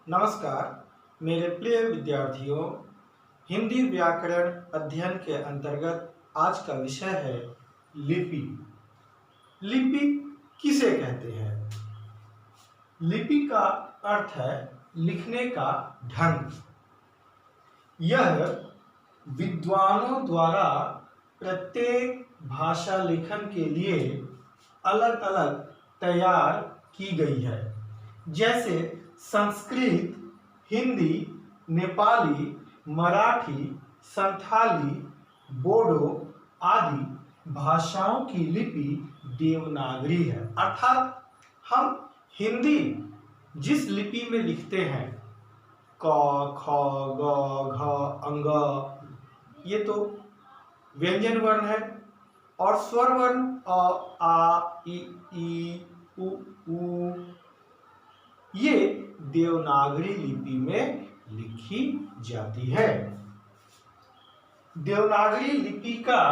नमस्कार मेरे प्रिय विद्यार्थियों। हिंदी व्याकरण अध्ययन के अंतर्गत आज का विषय है लिपि। लिपि किसे कहते हैं? लिपि का अर्थ है लिखने का ढंग। यह विद्वानों द्वारा प्रत्येक भाषा लेखन के लिए अलग अलग तैयार की गई है। जैसे संस्कृत, हिंदी, नेपाली, मराठी, संथाली, बोडो आदि भाषाओं की लिपि देवनागरी है। अर्थात हम हिंदी जिस लिपि में लिखते हैं क, ख, ग, घ, अंग, ये तो व्यंजन वर्ण है, और स्वर वर्ण अ, आ, ई, उ, ये देवनागरी लिपि में लिखी जाती है। देवनागरी लिपि का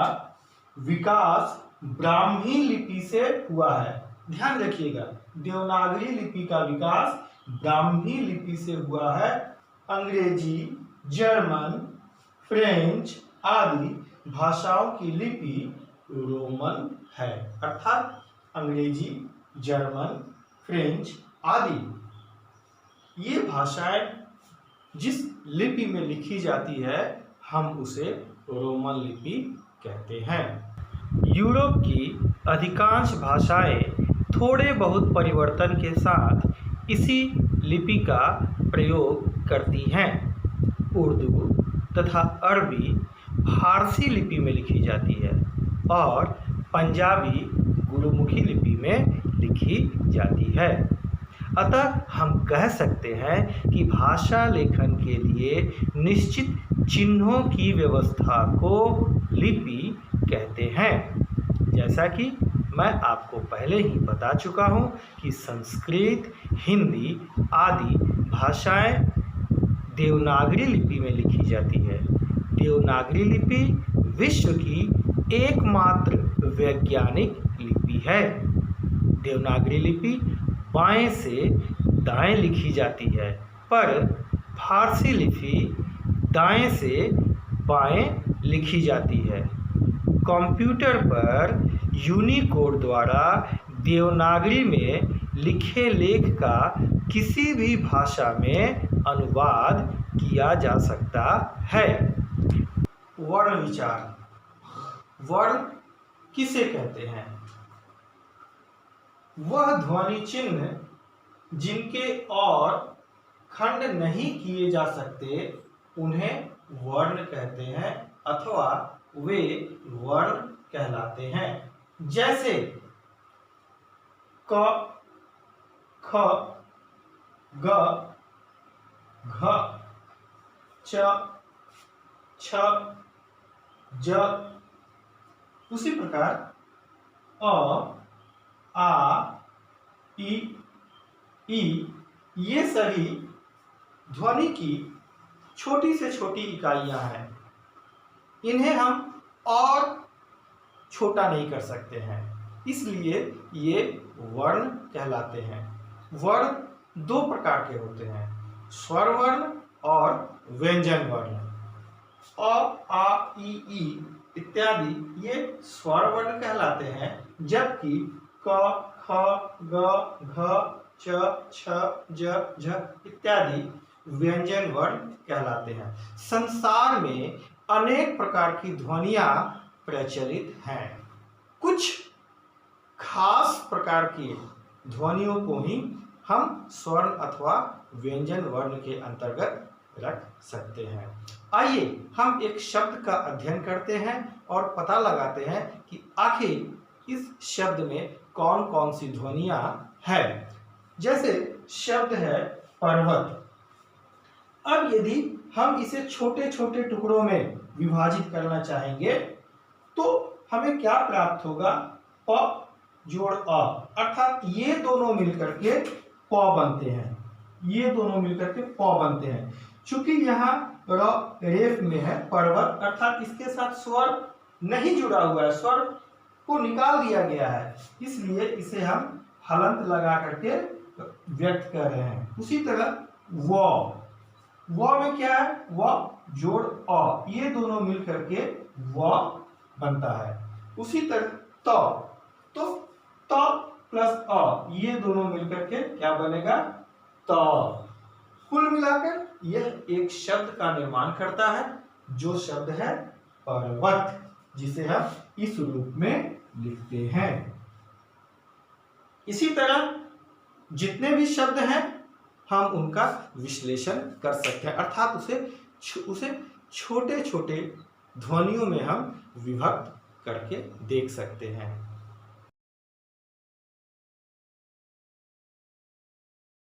विकास ब्राह्मी लिपि से हुआ है। ध्यान रखिएगा, देवनागरी लिपि का विकास ब्राह्मी लिपि से हुआ है। अंग्रेजी, जर्मन, फ्रेंच आदि भाषाओं की लिपि रोमन है। अर्थात अंग्रेजी, जर्मन, फ्रेंच आदि ये भाषाएं जिस लिपि में लिखी जाती है हम उसे रोमन लिपि कहते हैं। यूरोप की अधिकांश भाषाएं थोड़े बहुत परिवर्तन के साथ इसी लिपि का प्रयोग करती हैं। उर्दू तथा अरबी फारसी लिपि में लिखी जाती है और पंजाबी गुरुमुखी लिपि में लिखी जाती है। अतः हम कह सकते हैं कि भाषा लेखन के लिए निश्चित चिन्हों की व्यवस्था को लिपि कहते हैं। जैसा कि मैं आपको पहले ही बता चुका हूं कि संस्कृत, हिंदी आदि भाषाएं देवनागरी लिपि में लिखी जाती है। देवनागरी लिपि विश्व की एकमात्र वैज्ञानिक लिपि है। देवनागरी लिपि बाएं से दाएं लिखी जाती है, पर फारसी लिपि दाएं से बाएं लिखी जाती है। कंप्यूटर पर यूनिकोड द्वारा देवनागरी में लिखे लेख का किसी भी भाषा में अनुवाद किया जा सकता है। वर्ण विचार। वर्ण किसे कहते हैं? वह ध्वनि चिन्ह जिनके और खंड नहीं किए जा सकते उन्हें वर्ण कहते हैं अथवा वे वर्ण कहलाते हैं। जैसे क, ख, ग, घ, च, छ, ज। उसी प्रकार अ, आ, ई, ये सभी ध्वनि की छोटी से छोटी इकाइयां हैं। इन्हें हम और छोटा नहीं कर सकते हैं, इसलिए ये वर्ण कहलाते हैं। वर्ण दो प्रकार के होते हैं, स्वर वर्ण और व्यंजन वर्ण। अ, आ, ई इत्यादि ये स्वर वर्ण कहलाते हैं, जबकि क, ख, ग, घ, च, छ, ज, झ इत्यादि व्यंजन वर्ण कहलाते हैं। संसार में अनेक प्रकार की ध्वनियां प्रचलित हैं। कुछ खास प्रकार की ध्वनियों को ही हम स्वर्ण अथवा व्यंजन वर्ण के अंतर्गत रख सकते हैं। आइए हम एक शब्द का अध्ययन करते हैं और पता लगाते हैं कि आखिर इस शब्द में कौन कौन सी ध्वनियां हैं। जैसे शब्द है पर्वत। अब यदि हम इसे छोटे छोटे टुकड़ों में विभाजित करना चाहेंगे तो हमें क्या प्राप्त होगा? प जोड़ अ, अर्थात ये दोनों मिलकर के प बनते हैं। ये दोनों मिलकर के प बनते हैं। चूंकि यहाँ र रेफ में है पर्वत, अर्थात इसके साथ स्वर नहीं जुड़ा हुआ है, स्वर को निकाल दिया गया है, इसलिए इसे हम हलंत लगा करके व्यक्त कर रहे हैं। उसी तरह व में क्या है, व जोड़ अ, ये दोनों मिल करके व बनता है। उसी तरह तो त प्लस अ, ये दोनों मिलकर के क्या बनेगा, त। कुल मिलाकर यह एक शब्द का निर्माण करता है, जो शब्द है पर्वत, जिसे हम इस रूप में लिखते हैं। इसी तरह जितने भी शब्द हैं हम उनका विश्लेषण कर सकते हैं, अर्थात उसे छोटे छोटे ध्वनियों में हम विभक्त करके देख सकते हैं।